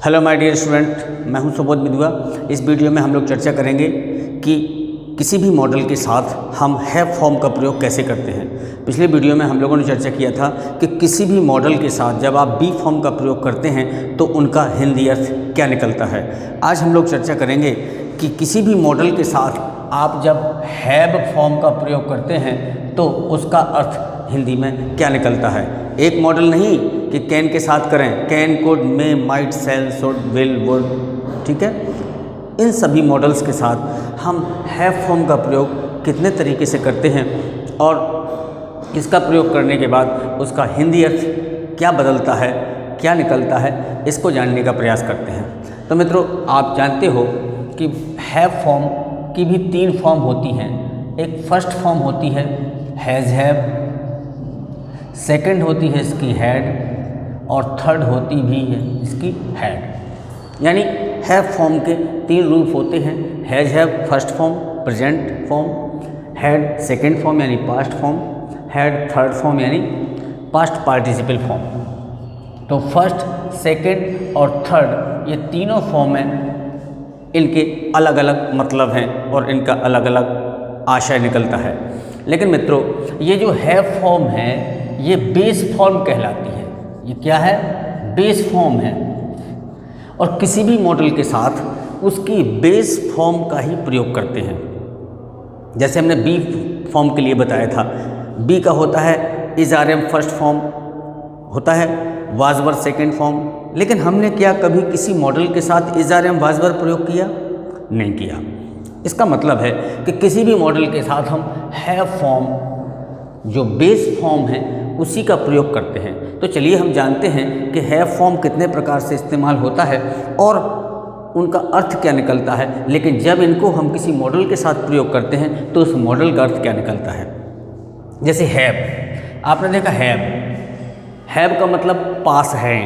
Hello my dear student, मैं हूं सुबोध मिदुआ। इस वीडियो में हम लोग चर्चा करेंगे कि किसी भी मॉडल के साथ हम हैव फॉर्म का प्रयोग कैसे करते हैं। पिछले वीडियो में हम लोगों ने चर्चा किया था कि किसी भी मॉडल के साथ जब आप बी फॉर्म का प्रयोग करते हैं तो उनका हिंदी अर्थ क्या निकलता है। आज हम लोग चर्चा करेंगे कि किसी भी मॉडल के साथ आप जब हैव फॉर्म का प्रयोग करते हैं तो उसका अर्थ हिंदी में क्या निकलता है। एक मॉडल नहीं कि कैन के साथ करें, can, could, may, might, shall, should, will, would, ठीक है। इन सभी मॉडल्स के साथ हम हैव फॉर्म का प्रयोग कितने तरीके से करते हैं और इसका प्रयोग करने के बाद उसका हिंदी अर्थ क्या बदलता है, क्या निकलता है, इसको जानने का प्रयास करते हैं। तो मित्रों, आप जानते हो कि हैव फॉर्म की भी 3 फॉर्म होती हैं। एक फर्स्ट फॉर्म होती है हैज़ हैव, सेकंड होती है इसकी हैड और थर्ड होती भी है इसकी हैड। यानी हैव फॉर्म के 3 रूप होते हैं। Has have first form present form, had second form यानी past form, had third form यानी पास्ट पार्टिसिपल फॉर्म। तो फर्स्ट, सेकंड और थर्ड ये तीनों फॉर्म हैं, इनके अलग अलग मतलब हैं और इनका अलग अलग आशय निकलता है। लेकिन मित्रों, ये जो हैव फॉर्म है ये बेस फॉर्म कहलाती है। ये क्या है? बेस फॉर्म है और किसी भी मॉडल के साथ उसकी बेस फॉर्म का ही प्रयोग करते हैं। जैसे हमने बी फॉर्म के लिए बताया था, बी का होता है is are am first form, होता है वाज वर सेकेंड फॉर्म। लेकिन हमने क्या कभी किसी मॉडल के साथ is are am was were प्रयोग किया? नहीं किया। इसका मतलब है कि किसी भी मॉडल के साथ हम हैव फॉर्म जो बेस फॉर्म है उसी का प्रयोग करते हैं। तो चलिए हम जानते हैं कि हैव फॉर्म कितने प्रकार से इस्तेमाल होता है और उनका अर्थ क्या निकलता है। लेकिन जब इनको हम किसी मॉडल के साथ प्रयोग करते हैं तो उस मॉडल का अर्थ क्या निकलता है। जैसे हैव, आपने देखा हैव का मतलब पास है,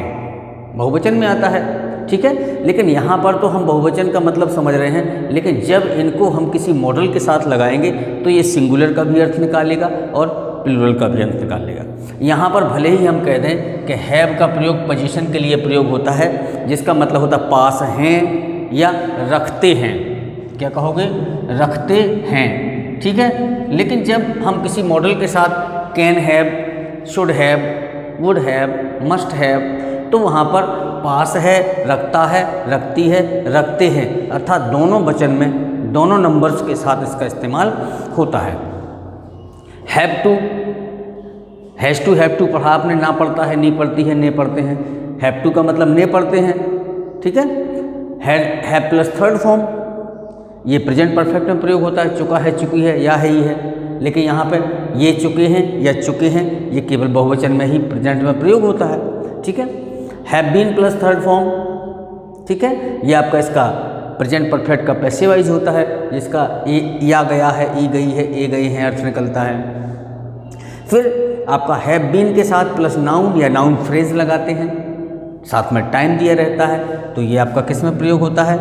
बहुवचन में आता है, ठीक है। लेकिन यहाँ पर तो हम बहुवचन का मतलब समझ रहे हैं, लेकिन जब इनको हम किसी मॉडल के साथ लगाएंगे तो ये सिंगुलर का भी अर्थ निकालेगा और प्लूरल का भी अर्थ निकालेगा। यहाँ पर भले ही हम कह दें कि हैव का प्रयोग पोजीशन के लिए प्रयोग होता है, जिसका मतलब होता है पास हैं या रखते हैं। क्या कहोगे? रखते हैं, ठीक है। लेकिन जब हम किसी मॉडल के साथ can have, should have, would have, must have, तो वहाँ पर पास है, रखता है, रखती है, रखते हैं, अर्थात दोनों वचन में दोनों नंबर्स के साथ इसका इस्तेमाल होता है। Have to, has to, have to पढ़ा आपने, ना पढ़ता है, नहीं पढ़ती है, ने पढ़ते हैं। हैव टू का मतलब ने पढ़ते हैं, ठीक है। हैव प्लस थर्ड फॉर्म ये प्रेजेंट परफेक्ट में प्रयोग होता है, चुका है, चुकी है, या है, ही है। लेकिन यहाँ पे ये चुके हैं या चुके हैं ये केवल बहुवचन में ही प्रेजेंट में प्रयोग होता है, ठीक है। Have been plus third form, ठीक है, ये आपका इसका प्रेजेंट परफेक्ट का पैसिवाइज होता है, जिसका या गया है, ई गई है, ए गई है अर्थ निकलता है। फिर आपका हैव बीन के साथ प्लस नाउन या नाउन फ्रेज लगाते हैं, साथ में टाइम दिया रहता है, तो ये आपका किस में प्रयोग होता है?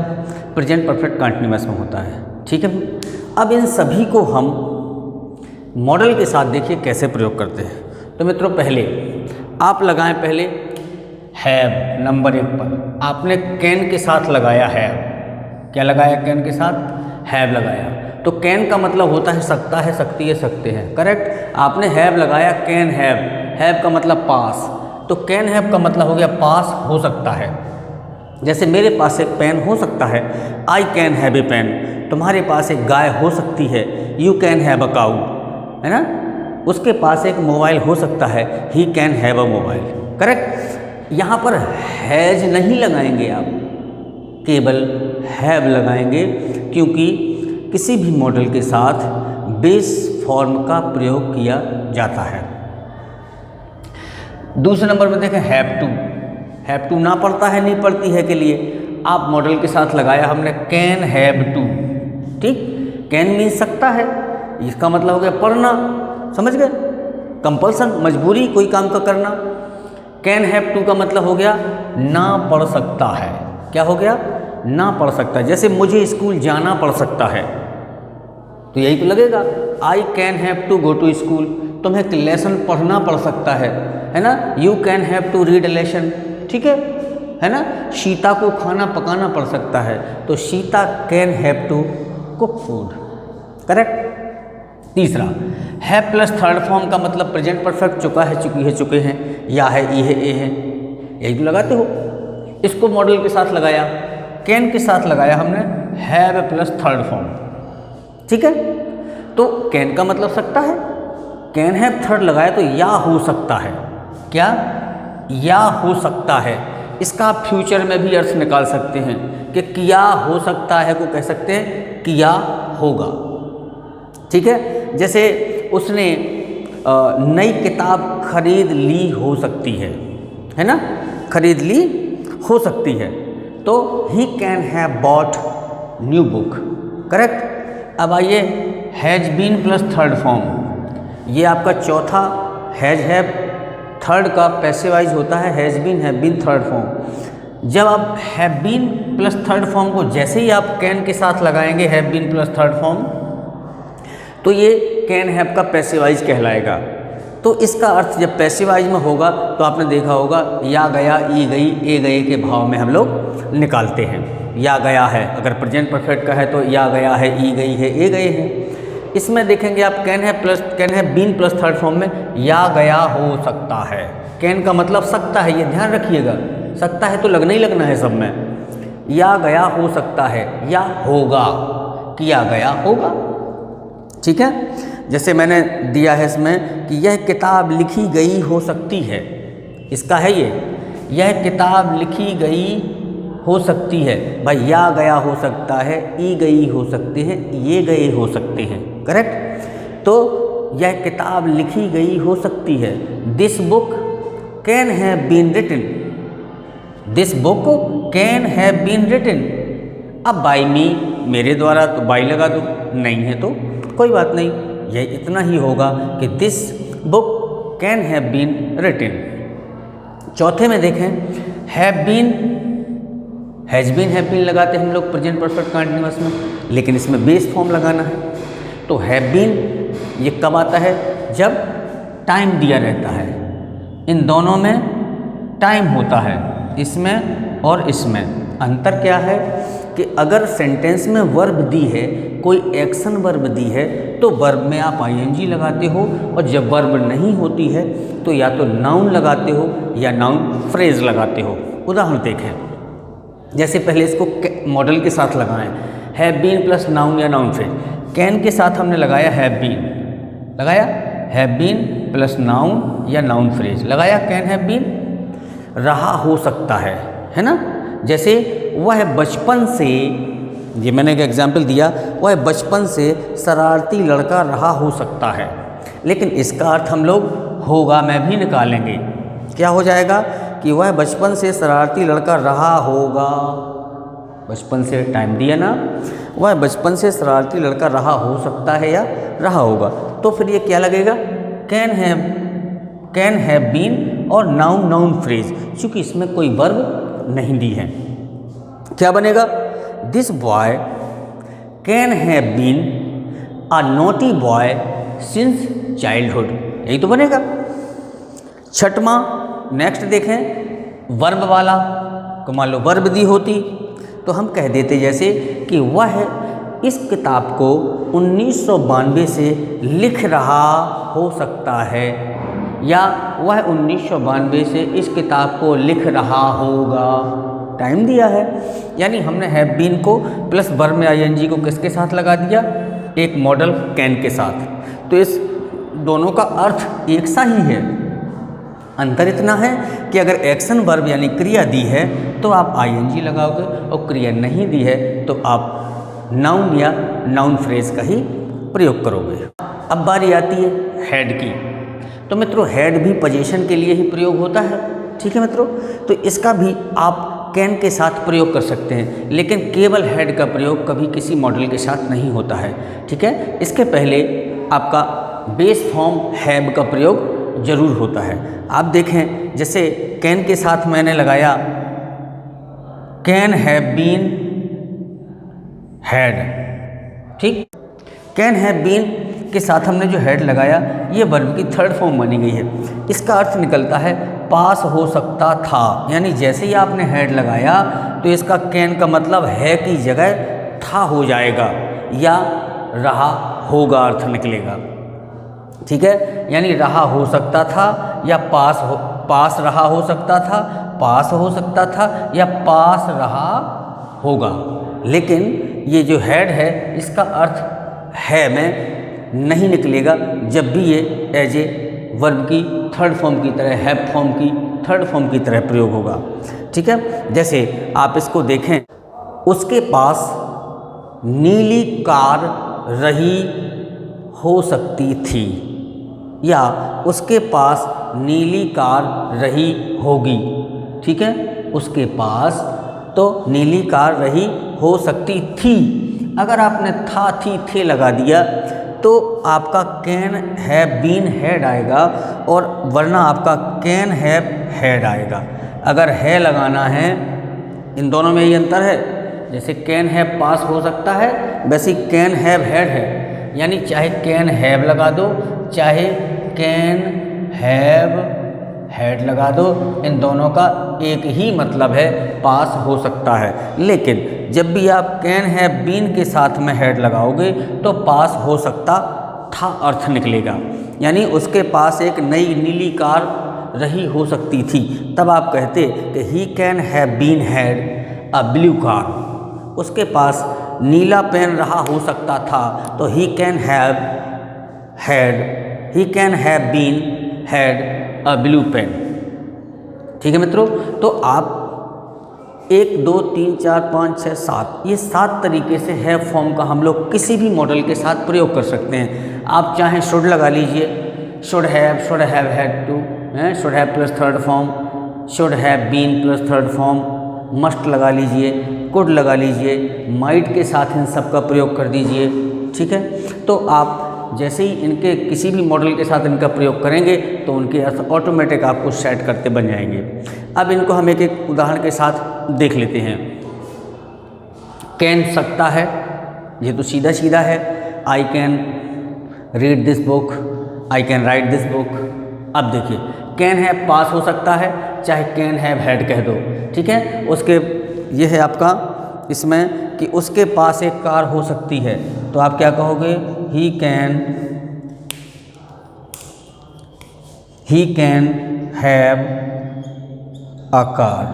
प्रेजेंट परफेक्ट कंटिन्यूअस में होता है, ठीक है। अब इन सभी को हम मॉडल के साथ देखिए कैसे प्रयोग करते हैं। तो मित्रों, पहले आप लगाएं, पहले हैव नंबर 1 पर आपने कैन के साथ लगाया हैव। क्या लगाया? कैन के साथ हैव लगाया। तो कैन का मतलब होता है सकता है, सकती है, सकते हैं, करेक्ट। आपने हैव लगाया, कैन हैव, हैव का मतलब पास, तो कैन हैव का मतलब हो गया पास हो सकता है। जैसे मेरे पास एक पेन हो सकता है, I can have a pen. तुम्हारे पास एक गाय हो सकती है, you can have a cow, है ना। उसके पास एक मोबाइल हो सकता है, he can have a mobile, correct. यहाँ पर हैज नहीं लगाएंगे आप, केवल हैव लगाएंगे, क्योंकि किसी भी मॉडल के साथ बेस फॉर्म का प्रयोग किया जाता है। दूसरे नंबर पर देखें हैव टू। हैव टू ना पढ़ता है, नहीं पढ़ती है के लिए आप मॉडल के साथ लगाया हमने कैन हैव टू, ठीक। कैन मीन सकता है, इसका मतलब हो गया पढ़ना, समझ गए, कंपल्सन, मजबूरी कोई काम का करना। कैन हैव टू का मतलब हो गया ना पढ़ सकता है। क्या हो गया? ना पढ़ सकता है। जैसे मुझे स्कूल जाना पड़ सकता है, तो यही तो लगेगा, I can have to go to school, तुम्हें लेसन पढ़ना पड़ सकता है ना। You can have to read lesson, ठीक है है ना, सीता को खाना पकाना पड़ सकता है, तो Sita can have to cook food, correct. तीसरा, हैव प्लस थर्ड फॉर्म का मतलब प्रेजेंट परफेक्ट, चुका है, चुकी है, चुके हैं, या है, ई है, ए है, यही तो लगाते हो। इसको मॉडल के साथ लगाया, कैन के साथ लगाया हमने हैव प्लस थर्ड फॉर्म, ठीक है। तो कैन का मतलब सकता है, कैन हैव थर्ड लगाया तो या हो सकता है, क्या, या हो सकता है। इसका आप फ्यूचर में भी अर्थ निकाल सकते हैं कि किया हो सकता है को कह सकते हैं किया होगा, ठीक है। जैसे उसने नई किताब खरीद ली हो सकती है ना, खरीद ली हो सकती है, तो he can have bought new book, correct. अब आइए has been plus third form, ये आपका चौथा हैज हैव, थर्ड का पैसिवाइज होता है has been, have been third form. जब आप have been plus third form को जैसे ही आप कैन के साथ लगाएंगे have been plus third form, तो ये कैन हैव का पैसिवाइज कहलाएगा। तो इसका अर्थ जब पैसिवाइज में होगा तो आपने देखा होगा या गया, ई गई, ए गए के भाव में हम लोग निकालते हैं। या गया है अगर प्रेजेंट परफेक्ट का है तो या गया है, ई गई है, ए गए हैं। इसमें देखेंगे आप can have been plus third form में या गया हो सकता है, कैन का मतलब सकता है, ये ध्यान रखिएगा, सकता है तो लगना ही लगना है सब में। या गया हो सकता है, या होगा, किया गया होगा, ठीक है। जैसे मैंने दिया है इसमें कि यह किताब लिखी गई हो सकती है, इसका है ये, यह किताब लिखी गई हो सकती है। भाई या गया हो सकता है, ई गई हो सकती है, ये गए हो सकते हैं, करेक्ट। तो यह किताब लिखी गई हो सकती है। This book can have been written, this book can have been written. अब बाय मी, मेरे द्वारा, तो बाय लगा दो, नहीं है तो कोई बात नहीं, यह इतना ही होगा कि this book can have been written. चौथे में देखें हैव बीन, हैज बीन लगाते हैं हम लोग प्रेजेंट परफेक्ट कंटीन्यूअस में, लेकिन इसमें बेस फॉर्म लगाना है। तो हैव बीन ये कब आता है, जब टाइम दिया रहता है, इन दोनों में टाइम होता है, इसमें और इसमें। अंतर क्या है कि अगर सेंटेंस में वर्ब दी है, कोई एक्शन वर्ब दी है, तो वर्ब में आप आईएनजी लगाते हो, और जब वर्ब नहीं होती है तो या तो नाउन लगाते हो या नाउन फ्रेज लगाते हो। उदाहरण देखें, जैसे पहले इसको मॉडल के साथ लगाएं, हैव बीन प्लस नाउन या नाउन फ्रेज। कैन के साथ हमने लगाया हैव बीन, लगाया हैव बीन प्लस नाउन या नाउन फ्रेज, लगाया कैन हैव बीन। रहा हो सकता है ना, जैसे वह बचपन से, ये मैंने एक एग्जाम्पल दिया, वह बचपन से शरारती लड़का रहा हो सकता है, लेकिन इसका अर्थ हम लोग होगा में भी निकालेंगे। क्या हो जाएगा कि वह बचपन से शरारती लड़का रहा होगा, बचपन से टाइम दिया ना, वह बचपन से शरारती लड़का रहा हो सकता है या रहा होगा, तो फिर ये क्या लगेगा, कैन हैव बीन और नाउन नाउन फ्रेज, चूँकि इसमें कोई वर्ब नहीं दी है। क्या बनेगा, this boy can have been a naughty boy since childhood, यही तो बनेगा। छठवां नेक्स्ट देखें, वर्ब वाला को मान लो वर्ब दी होती तो हम कह देते जैसे कि वह इस किताब को 1992 से लिख रहा हो सकता है, या वह 1992 से इस किताब को लिख रहा होगा। टाइम दिया है, यानी हमने हैव बीन को प्लस वर्ब में आईएनजी को किसके साथ लगा दिया, एक मॉडल कैन के साथ। तो इस दोनों का अर्थ एक सा ही है, अंतर इतना है कि अगर एक्शन वर्ब यानी क्रिया दी है तो आप आईएनजी लगाओगे, और क्रिया नहीं दी है तो आप नाउन या नाउन फ्रेज का ही प्रयोग करोगे। अब बारी आती है हेड की। तो मित्रों हेड भी पोजीशन के लिए ही प्रयोग होता है, ठीक है मित्रों। तो इसका भी आप कैन के साथ प्रयोग कर सकते हैं, लेकिन केवल हेड का प्रयोग कभी किसी मॉडल के साथ नहीं होता है, ठीक है। इसके पहले आपका बेस फॉर्म हैव का प्रयोग जरूर होता है। आप देखें जैसे कैन के साथ मैंने लगाया कैन हैव बीन हैड, ठीक। कैन हैव बीन के साथ हमने जो हेड लगाया ये वर्ब की थर्ड फॉर्म मानी गई है। इसका अर्थ निकलता है पास हो सकता था, यानी जैसे ही आपने हैड लगाया तो इसका कैन का मतलब है की जगह था हो जाएगा या रहा होगा अर्थ निकलेगा। ठीक है, यानी रहा हो सकता था या पास रहा हो सकता था, पास हो सकता था या पास रहा होगा। लेकिन ये जो हैड है इसका अर्थ है में नहीं निकलेगा जब भी ये एज ए वर्ब की थर्ड फॉर्म की तरह, हैव फॉर्म की थर्ड फॉर्म की तरह प्रयोग होगा। ठीक है, जैसे आप इसको देखें, उसके पास नीली कार रही हो सकती थी, या उसके पास नीली कार रही होगी। ठीक है, उसके पास तो नीली कार रही हो सकती थी। अगर आपने था, थी, थे लगा दिया तो आपका कैन हैव बीन हैड आएगा, और वरना आपका कैन हैव हैड आएगा। अगर है लगाना है, इन दोनों में ये अंतर है। जैसे कैन हैव पास हो सकता है, वैसे कैन हैव हैड है। यानी चाहे कैन हैव लगा दो, चाहे कैन हैव हैड लगा दो, इन दोनों का एक ही मतलब है, पास हो सकता है। लेकिन जब भी आप कैन हैव बीन के साथ में हैड लगाओगे तो पास हो सकता था अर्थ निकलेगा। यानी उसके पास एक नई नीली कार रही हो सकती थी, तब आप कहते कि he can have been had a blue car. उसके पास नीला पेन रहा हो सकता था, तो he can have been had a blue pen. ठीक है मित्रों, तो आप 1, 2, 3, 4, 5, 6, 7 ये 7 तरीके से हैव फॉर्म का हम लोग किसी भी मॉडल के साथ प्रयोग कर सकते हैं। आप चाहें शुड लगा लीजिए, should have had to, should have plus third form, should have been plus third form, must लगा लीजिए, कुड लगा लीजिए, माइट के साथ इन सब का प्रयोग कर दीजिए। ठीक है, तो आप जैसे ही इनके किसी भी मॉडल के साथ इनका प्रयोग करेंगे तो उनके अर्थ ऑटोमेटिक आपको सेट करते बन जाएंगे। अब इनको हम एक एक उदाहरण के साथ देख लेते हैं। कैन सकता है, ये तो सीधा सीधा है, I can read this book, I can write this book. अब देखिए, कैन हैव पास हो सकता है, चाहे कैन हैव हैड कह दो। ठीक है, उसके ये है आपका इसमें कि उसके पास एक कार हो सकती है, तो आप क्या कहोगे, ही कैन हैव अ कार।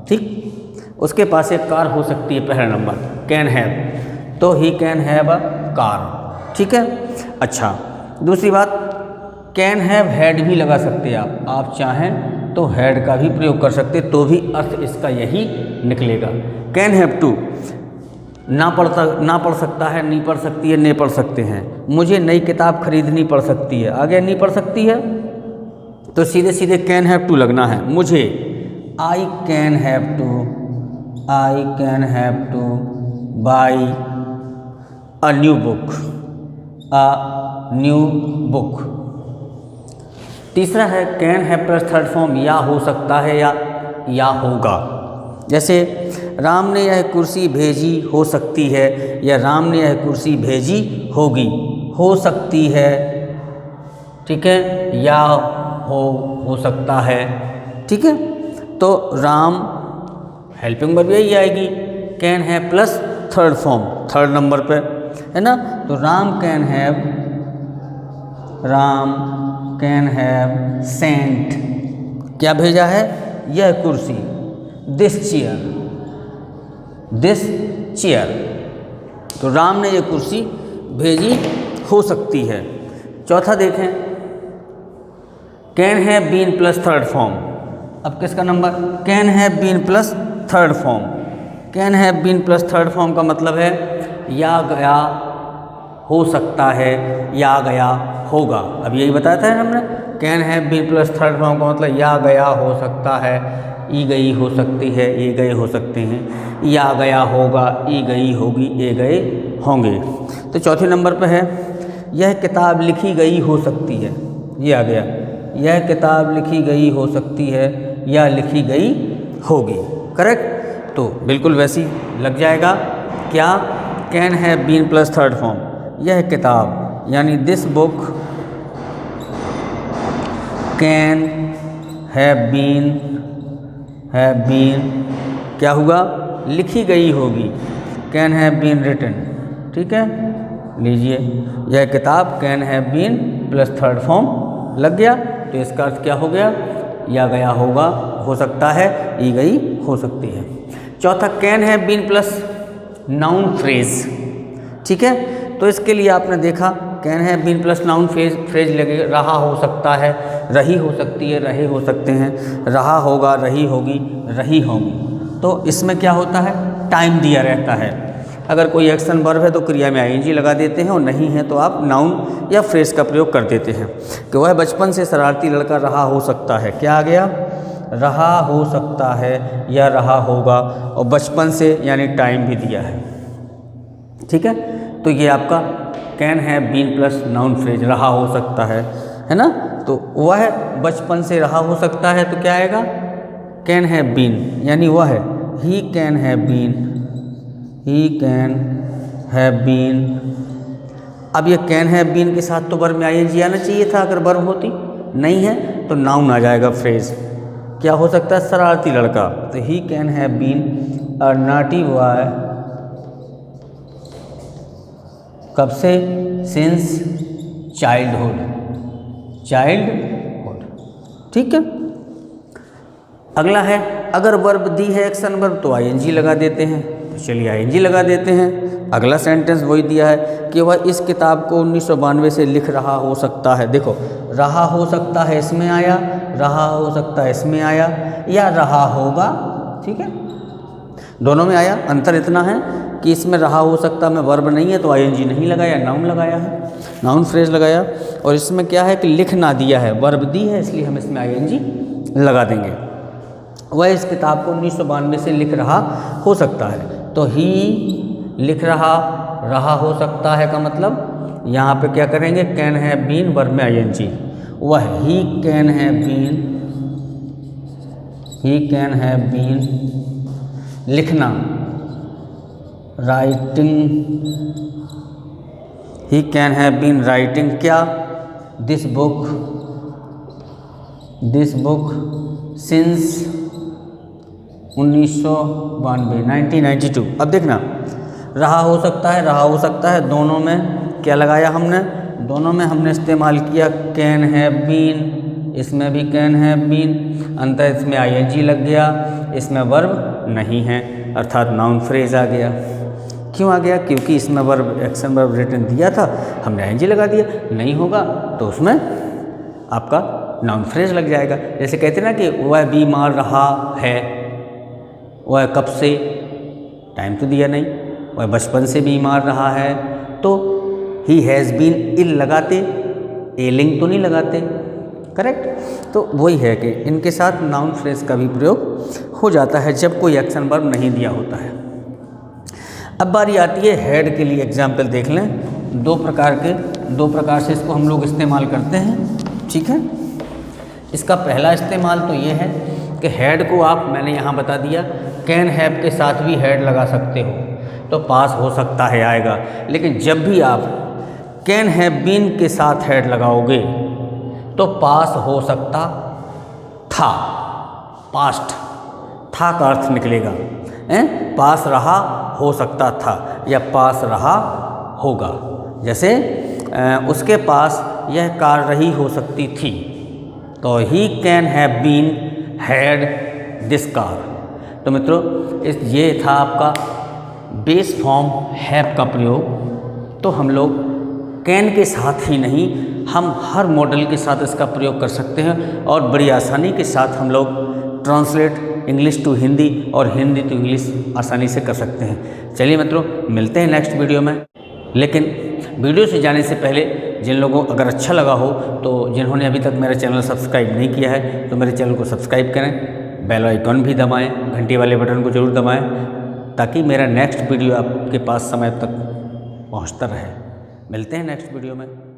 ठीक, उसके पास एक कार हो सकती है, पहला नंबर कैन हैव, तो he can have a car. ठीक है, अच्छा दूसरी बात, कैन हैव हैड भी लगा सकते हैं आप चाहें तो हैड का भी प्रयोग कर सकते, तो भी अर्थ इसका यही निकलेगा। कैन हैव टू, ना पढ़ सकता है, नहीं पढ़ सकती है, नहीं पढ़ सकते हैं। मुझे नई किताब खरीदनी पड़ सकती है, आगे नहीं पढ़ सकती है, तो सीधे सीधे कैन हैव टू लगना है। मुझे आई can have two by a new book. तीसरा है can have plus third form, या हो सकता है या होगा। जैसे राम ने यह कुर्सी भेजी हो सकती है, या राम ने यह कुर्सी भेजी होगी। हो सकती है, ठीक है, या हो सकता है। ठीक है, तो राम हेल्पिंग वर्ब यही आएगी, can have plus third form third number पे, है ना। तो राम कैन हैव सेंट, क्या भेजा है, यह कुर्सी, दिस चेयर। तो राम ने यह कुर्सी भेजी हो सकती है। चौथा देखें, can have been plus third form. अब किसका number, can have been plus third form. Can have been plus third form का मतलब है या गया हो सकता है, या गया होगा। अब यही बताया था हमने, can have been plus third form का मतलब या गया हो सकता है, ई गई हो सकती है, ये गए हो सकते हैं, या गया होगा, ई गई होगी, ये गए होंगे। तो चौथे नंबर पर है, यह किताब लिखी गई हो सकती है, ये आ गया, यह किताब लिखी गई हो सकती है या लिखी गई होगी। करेक्ट, तो बिल्कुल वैसी लग जाएगा। क्या, can have been plus third form, यह किताब यानी this book can have been क्या हुआ, लिखी गई होगी, कैन हैव बीन रिटन। ठीक है, लीजिए यह किताब can have been plus third form लग गया, तो इसका अर्थ क्या हो गया, या गया होगा, हो सकता है, ई गई हो सकती है। चौथा can have been plus noun phrase. ठीक है, तो इसके लिए आपने देखा can have been plus noun phrase लगे, रहा हो सकता है, रही हो सकती है, रहे हो सकते हैं, रहा होगा, रही होगी, रही होंगी। तो इसमें क्या होता है, टाइम दिया रहता है। अगर कोई एक्शन वर्ब है तो क्रिया में आईएनजी लगा देते हैं, और नहीं है तो आप नाउन या फ्रेज का प्रयोग कर देते हैं कि वह बचपन से शरारती लड़का रहा हो सकता है। क्या आ गया, रहा हो सकता है या रहा होगा, और बचपन से यानी टाइम भी दिया है। ठीक है, तो ये आपका can have been plus noun phrase, रहा हो सकता है ना। तो वह बचपन से रहा हो सकता है तो क्या आएगा, कैन हैव बीन, यानी वह है he can have been, he can have been. अब ये कैन हैव बीन के साथ तो वर्ब में आईएनजी आना चाहिए था, अगर वर्ब होती, नहीं है तो नाउन आ जाएगा फ्रेज। क्या हो सकता है, शरारती लड़का, तो he can have been a naughty boy, कब से, सिंस चाइल्डहुड। ठीक है, अगला है अगर वर्ब दी है एक्शन वर्ब तो आईएनजी लगा देते हैं। तो चलिए आईएनजी लगा देते हैं। अगला सेंटेंस वही दिया है कि वह इस किताब को 1992 से लिख रहा हो सकता है। देखो, रहा हो सकता है इसमें आया, रहा हो सकता है इसमें आया, या रहा होगा। ठीक है, दोनों में आया। अंतर इतना है कि इसमें रहा हो सकता में वर्ब नहीं है तो आईएनजी नहीं लगाया, नाउन लगाया है, नाउन फ्रेज लगाया। और इसमें क्या है कि लिखना दिया है, वर्ब दी है, इसलिए हम इसमें आईएनजी लगा देंगे। वह इस किताब को 1992 से लिख रहा हो सकता है, तो ही लिख रहा हो सकता है का मतलब यहाँ पे क्या करेंगे, कैन हैव बीन, वर्ब में आईएनजी। वह ही कैन हैव बीन, लिखना, writing, he can have been writing क्या, दिस बुक सिंस 1992। अब देखना, रहा हो सकता है, दोनों में क्या लगाया हमने, दोनों में हमने इस्तेमाल किया कैन हैव बीन, इसमें भी कैन हैव बीन, अंतर इसमें आईएनजी लग गया, इसमें वर्ब नहीं है, अर्थात नाउन फ्रेज आ गया। क्यों आ गया, क्योंकि इसमें वर्ब एक्शन वर्ब रिटन दिया था, हमने आईएनजी लगा दिया। नहीं होगा तो उसमें आपका नाउन फ्रेज लग जाएगा। जैसे कहते हैं ना कि वह बीमार रहा है, वह कब से, टाइम तो दिया नहीं, वह बचपन से बीमार रहा है, तो ही हैज़ बीन इल लगाते, एलिंग तो नहीं लगाते, करेक्ट। तो वही है कि इनके साथ नाउन फ्रेज का भी प्रयोग हो जाता है जब कोई एक्शन वर्ब नहीं दिया होता है। अब बारी आती है हेड के लिए। एग्जाम्पल देख लें, दो प्रकार से इसको हम लोग इस्तेमाल करते हैं। ठीक है, इसका पहला इस्तेमाल तो ये है कि हेड को आप, मैंने यहाँ बता दिया, कैन हैव के साथ भी हेड लगा सकते हो, तो पास हो सकता है आएगा। लेकिन जब भी आप कैन हैव बीन के साथ हेड लगाओगे तो पास हो सकता था, पास्ट था का अर्थ निकलेगा, पास रहा हो सकता था या पास रहा होगा। जैसे उसके पास यह कार रही हो सकती थी, तो he can have been had this car. तो मित्रों, ये था आपका बेस फॉर्म हैव का प्रयोग। तो हम लोग कैन के साथ ही नहीं, हम हर मॉडल के साथ इसका प्रयोग कर सकते हैं और बड़ी आसानी के साथ हम लोग ट्रांसलेट इंग्लिश टू हिंदी और हिंदी टू इंग्लिश आसानी से कर सकते हैं। चलिए मित्रों, मिलते हैं नेक्स्ट वीडियो में। लेकिन वीडियो से जाने से पहले जिन लोगों अगर अच्छा लगा हो, तो जिन्होंने अभी तक मेरा चैनल सब्सक्राइब नहीं किया है तो मेरे चैनल को सब्सक्राइब करें, बेल आइकॉन भी दबाएं, घंटी वाले बटन को जरूर दबाएं, ताकि मेरा नेक्स्ट वीडियो आपके पास समय तक पहुंचता रहे। मिलते हैं नेक्स्ट वीडियो में।